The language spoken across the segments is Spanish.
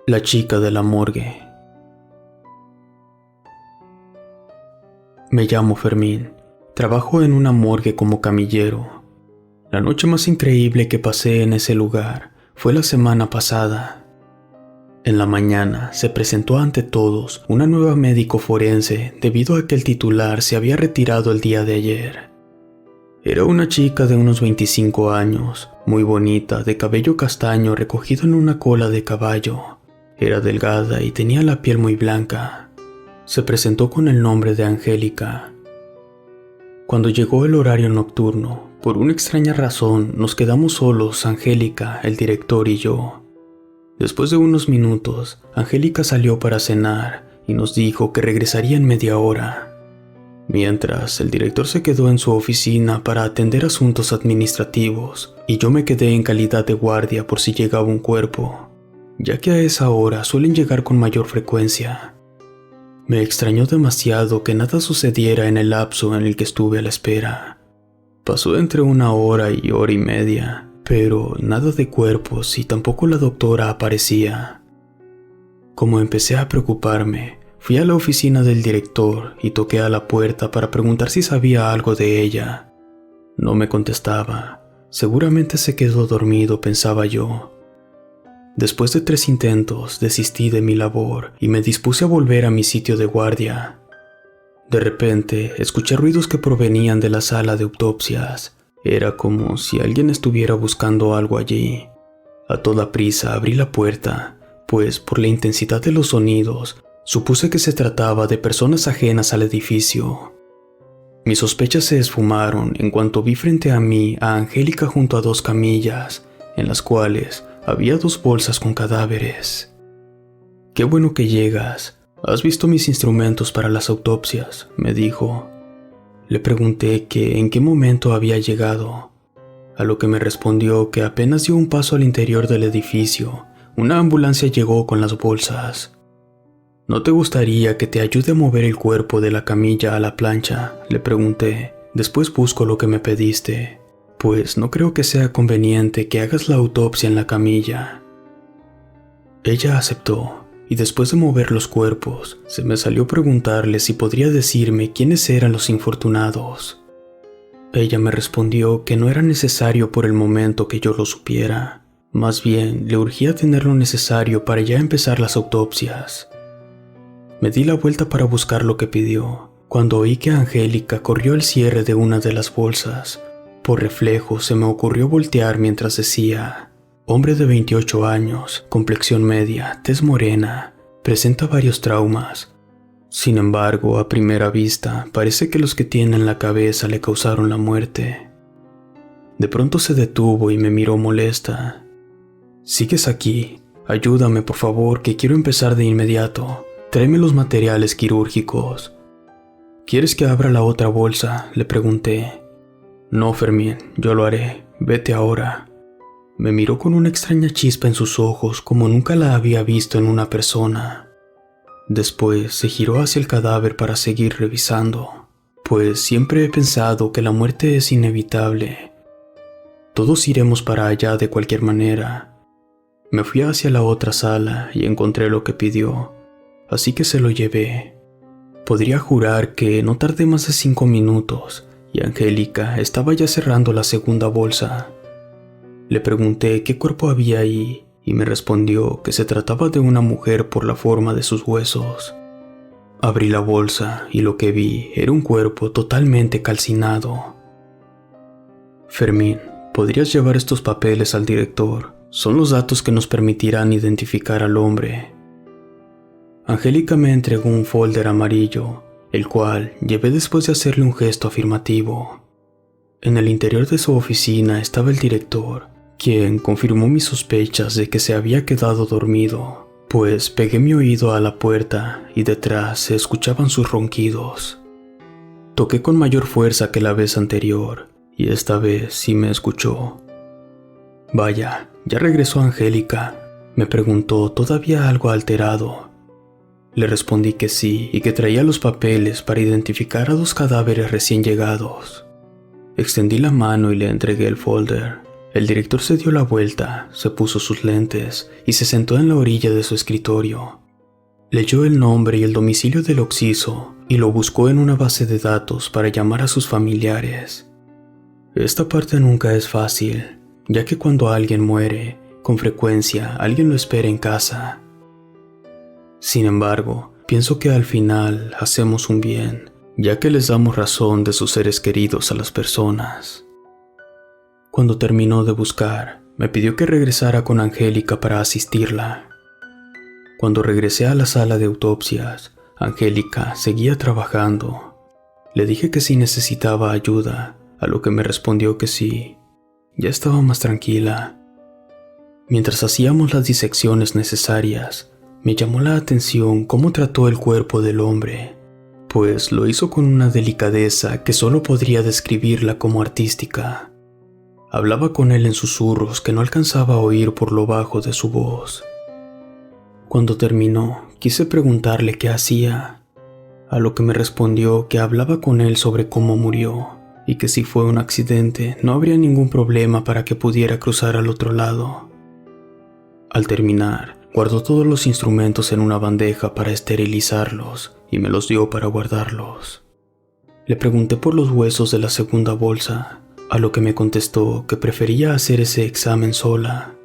La chica de la morgue. Me llamo Fermín. Trabajo en una morgue como camillero. La noche más increíble que pasé en ese lugar fue la semana pasada. En la mañana se presentó ante todos una nueva médico forense debido a que el titular se había retirado el día de ayer. Era una chica de unos 25 años, muy bonita, de cabello castaño recogido en una cola de caballo. Era delgada y tenía la piel muy blanca. Se presentó con el nombre de Angélica. Cuando llegó el horario nocturno, por una extraña razón nos quedamos solos, Angélica, el director y yo. Después de unos minutos, Angélica salió para cenar y nos dijo que regresaría en media hora. Mientras, el director se quedó en su oficina para atender asuntos administrativos y yo me quedé en calidad de guardia por si llegaba un cuerpo, ya que a esa hora suelen llegar con mayor frecuencia. Me extrañó demasiado que nada sucediera en el lapso en el que estuve a la espera. Pasó entre 1 hora y hora y media, pero nada de cuerpos y tampoco la doctora aparecía. Como empecé a preocuparme, fui a la oficina del director y toqué a la puerta para preguntar si sabía algo de ella. No me contestaba. Seguramente se quedó dormido, pensaba yo. Después de 3 intentos, desistí de mi labor y me dispuse a volver a mi sitio de guardia. De repente, escuché ruidos que provenían de la sala de autopsias. Era como si alguien estuviera buscando algo allí. A toda prisa abrí la puerta, pues por la intensidad de los sonidos, supuse que se trataba de personas ajenas al edificio. Mis sospechas se esfumaron en cuanto vi frente a mí a Angélica junto a 2 camillas, en las cuales había 2 bolsas con cadáveres. «Qué bueno que llegas. ¿Has visto mis instrumentos para las autopsias?», me dijo. Le pregunté que en qué momento había llegado, a lo que me respondió que apenas dio un paso al interior del edificio, una ambulancia llegó con las bolsas. «¿No te gustaría que te ayude a mover el cuerpo de la camilla a la plancha?», le pregunté. «Después busco lo que me pediste, pues no creo que sea conveniente que hagas la autopsia en la camilla». Ella aceptó, y después de mover los cuerpos, se me salió preguntarle si podría decirme quiénes eran los infortunados. Ella me respondió que no era necesario por el momento que yo lo supiera. Más bien, le urgía tener lo necesario para ya empezar las autopsias. Me di la vuelta para buscar lo que pidió, cuando oí que Angélica corrió el cierre de una de las bolsas. Por reflejo se me ocurrió voltear mientras decía: «Hombre de 28 años, complexión media, tez morena, presenta varios traumas. Sin embargo, a primera vista, parece que los que tiene en la cabeza le causaron la muerte». De pronto se detuvo y me miró molesta. «¿Sigues aquí? Ayúdame, por favor, que quiero empezar de inmediato. Tráeme los materiales quirúrgicos». «¿Quieres que abra la otra bolsa?», le pregunté. «No, Fermín, yo lo haré. Vete ahora». Me miró con una extraña chispa en sus ojos como nunca la había visto en una persona. Después se giró hacia el cadáver para seguir revisando, pues siempre he pensado que la muerte es inevitable. Todos iremos para allá de cualquier manera. Me fui hacia la otra sala y encontré lo que pidió, así que se lo llevé. Podría jurar que no tardé más de 5 minutos y Angélica estaba ya cerrando la segunda bolsa. Le pregunté qué cuerpo había ahí y me respondió que se trataba de una mujer por la forma de sus huesos. Abrí la bolsa y lo que vi era un cuerpo totalmente calcinado. «Fermín, ¿podrías llevar estos papeles al director? Son los datos que nos permitirán identificar al hombre». Angélica me entregó un folder amarillo, el cual llevé después de hacerle un gesto afirmativo. En el interior de su oficina estaba el director, quien confirmó mis sospechas de que se había quedado dormido, pues pegué mi oído a la puerta y detrás se escuchaban sus ronquidos. Toqué con mayor fuerza que la vez anterior, y esta vez sí me escuchó. «Vaya, ¿ya regresó Angélica?», me preguntó todavía algo alterado. Le respondí que sí y que traía los papeles para identificar a 2 cadáveres recién llegados. Extendí la mano y le entregué el folder. El director se dio la vuelta, se puso sus lentes y se sentó en la orilla de su escritorio. Leyó el nombre y el domicilio del occiso y lo buscó en una base de datos para llamar a sus familiares. Esta parte nunca es fácil, ya que cuando alguien muere, con frecuencia alguien lo espera en casa. Sin embargo, pienso que al final hacemos un bien, ya que les damos razón de sus seres queridos a las personas. Cuando terminó de buscar, me pidió que regresara con Angélica para asistirla. Cuando regresé a la sala de autopsias, Angélica seguía trabajando. Le dije que si necesitaba ayuda, a lo que me respondió que sí. Ya estaba más tranquila. Mientras hacíamos las disecciones necesarias, me llamó la atención cómo trató el cuerpo del hombre, pues lo hizo con una delicadeza que solo podría describirla como artística. Hablaba con él en susurros que no alcanzaba a oír por lo bajo de su voz. Cuando terminó, quise preguntarle qué hacía, a lo que me respondió que hablaba con él sobre cómo murió y que si fue un accidente no habría ningún problema para que pudiera cruzar al otro lado. Al terminar, guardó todos los instrumentos en una bandeja para esterilizarlos y me los dio para guardarlos. Le pregunté por los huesos de la segunda bolsa, a lo que me contestó que prefería hacer ese examen sola.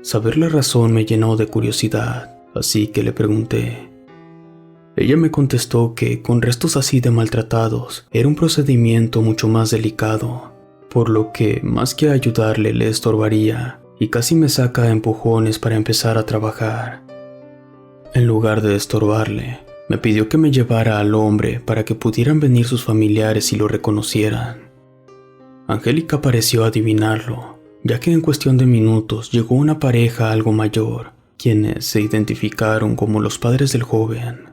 Saber la razón me llenó de curiosidad, así que le pregunté. Ella me contestó que con restos así de maltratados era un procedimiento mucho más delicado, por lo que más que ayudarle le estorbaría y casi me saca a empujones para empezar a trabajar. En lugar de estorbarle, me pidió que me llevara al hombre para que pudieran venir sus familiares y lo reconocieran. Angélica pareció adivinarlo, ya que en cuestión de minutos llegó una pareja algo mayor, quienes se identificaron como los padres del joven.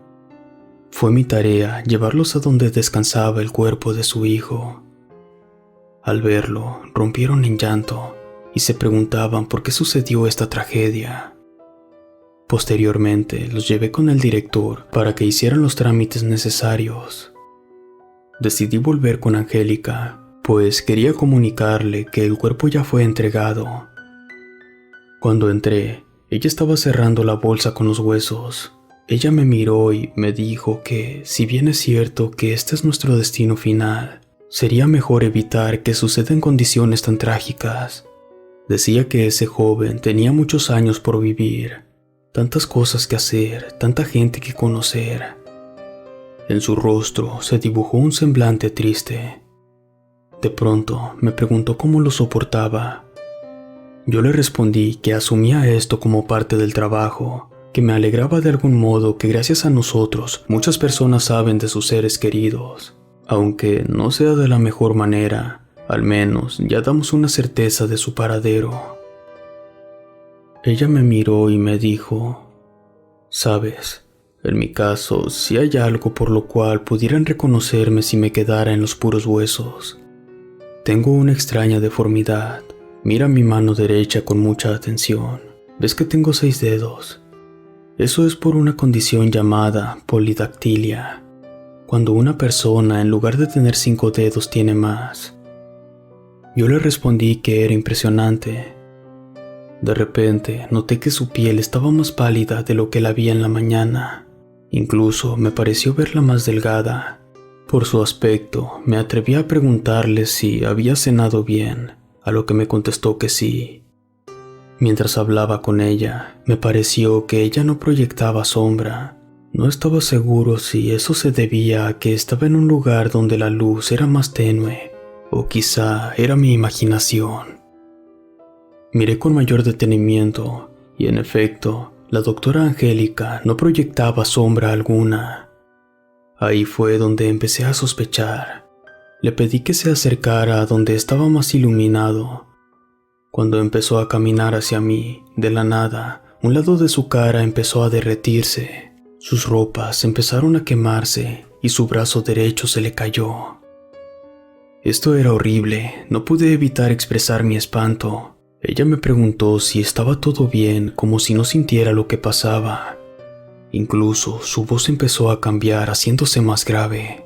Fue mi tarea llevarlos a donde descansaba el cuerpo de su hijo. Al verlo, rompieron en llanto y se preguntaban por qué sucedió esta tragedia. Posteriormente, los llevé con el director para que hicieran los trámites necesarios. Decidí volver con Angélica, pues quería comunicarle que el cuerpo ya fue entregado. Cuando entré, ella estaba cerrando la bolsa con los huesos. Ella me miró y me dijo que, si bien es cierto que este es nuestro destino final, sería mejor evitar que sucedan condiciones tan trágicas. Decía que ese joven tenía muchos años por vivir, tantas cosas que hacer, tanta gente que conocer. En su rostro se dibujó un semblante triste. De pronto me preguntó cómo lo soportaba. Yo le respondí que asumía esto como parte del trabajo, que me alegraba de algún modo que gracias a nosotros muchas personas saben de sus seres queridos. Aunque no sea de la mejor manera, al menos ya damos una certeza de su paradero. Ella me miró y me dijo, «Sabes, en mi caso, si hay algo por lo cual pudieran reconocerme si me quedara en los puros huesos. Tengo una extraña deformidad. Mira mi mano derecha con mucha atención. ¿Ves que tengo 6 dedos? Eso es por una condición llamada polidactilia, cuando una persona en lugar de tener 5 dedos tiene más». Yo le respondí que era impresionante. De repente noté que su piel estaba más pálida de lo que la vi en la mañana. Incluso me pareció verla más delgada. Por su aspecto, me atreví a preguntarle si había cenado bien, a lo que me contestó que sí. Mientras hablaba con ella, me pareció que ella no proyectaba sombra. No estaba seguro si eso se debía a que estaba en un lugar donde la luz era más tenue, o quizá era mi imaginación. Miré con mayor detenimiento, y en efecto, la doctora Angélica no proyectaba sombra alguna. Ahí fue donde empecé a sospechar. Le pedí que se acercara a donde estaba más iluminado. Cuando empezó a caminar hacia mí, de la nada, un lado de su cara empezó a derretirse. Sus ropas empezaron a quemarse y su brazo derecho se le cayó. Esto era horrible, no pude evitar expresar mi espanto. Ella me preguntó si estaba todo bien, como si no sintiera lo que pasaba. Incluso su voz empezó a cambiar, haciéndose más grave.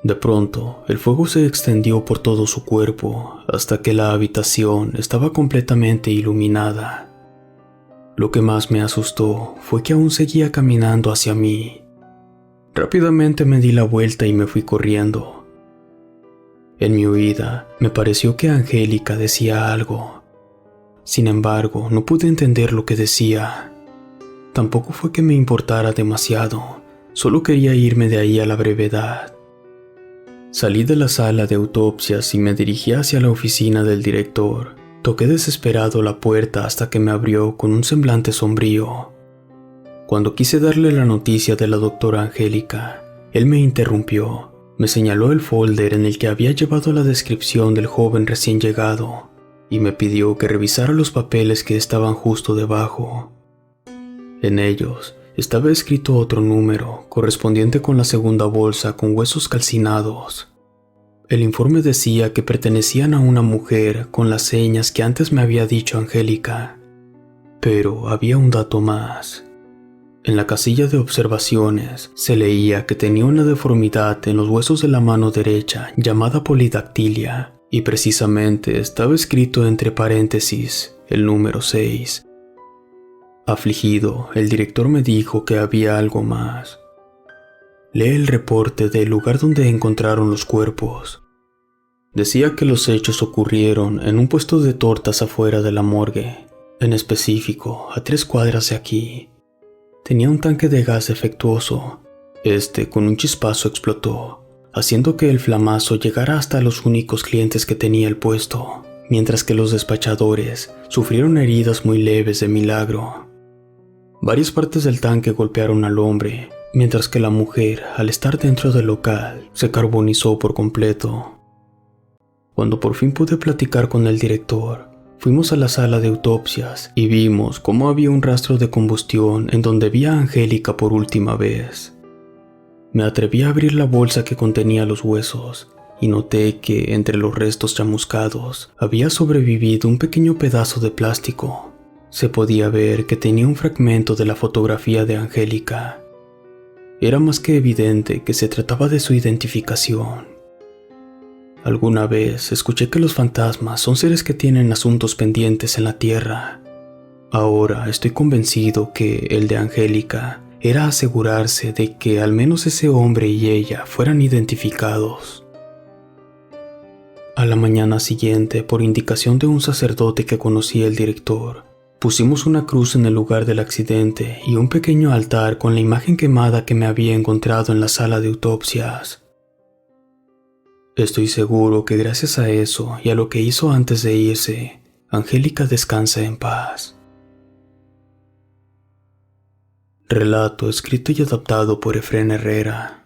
De pronto, el fuego se extendió por todo su cuerpo hasta que la habitación estaba completamente iluminada. Lo que más me asustó fue que aún seguía caminando hacia mí. Rápidamente me di la vuelta y me fui corriendo. En mi huida, me pareció que Angélica decía algo. Sin embargo, no pude entender lo que decía. Tampoco fue que me importara demasiado, solo quería irme de ahí a la brevedad. Salí de la sala de autopsias y me dirigí hacia la oficina del director. Toqué desesperado la puerta hasta que me abrió con un semblante sombrío. Cuando quise darle la noticia de la doctora Angélica, él me interrumpió. Me señaló el folder en el que había llevado la descripción del joven recién llegado y me pidió que revisara los papeles que estaban justo debajo. En ellos estaba escrito otro número, correspondiente con la segunda bolsa con huesos calcinados. El informe decía que pertenecían a una mujer con las señas que antes me había dicho Angélica. Pero había un dato más. En la casilla de observaciones se leía que tenía una deformidad en los huesos de la mano derecha llamada polidactilia, y precisamente estaba escrito entre paréntesis el número 6. Afligido, el director me dijo que había algo más. Lee el reporte del lugar donde encontraron los cuerpos. Decía que los hechos ocurrieron en un puesto de tortas afuera de la morgue, en específico a 3 cuadras de aquí. Tenía un tanque de gas defectuoso. Con un chispazo explotó, haciendo que el flamazo llegara hasta los únicos clientes que tenía el puesto, mientras que los despachadores sufrieron heridas muy leves de milagro. Varias partes del tanque golpearon al hombre, mientras que la mujer, al estar dentro del local, se carbonizó por completo. Cuando por fin pude platicar con el director, fuimos a la sala de autopsias y vimos cómo había un rastro de combustión en donde vi a Angélica por última vez. Me atreví a abrir la bolsa que contenía los huesos y noté que entre los restos chamuscados había sobrevivido un pequeño pedazo de plástico. Se podía ver que tenía un fragmento de la fotografía de Angélica. Era más que evidente que se trataba de su identificación. Alguna vez escuché que los fantasmas son seres que tienen asuntos pendientes en la tierra. Ahora estoy convencido que el de Angélica era asegurarse de que al menos ese hombre y ella fueran identificados. A la mañana siguiente, por indicación de un sacerdote que conocía el director, pusimos una cruz en el lugar del accidente y un pequeño altar con la imagen quemada que me había encontrado en la sala de autopsias. Estoy seguro que gracias a eso y a lo que hizo antes de irse, Angélica descansa en paz. Relato escrito y adaptado por Efrén Herrera.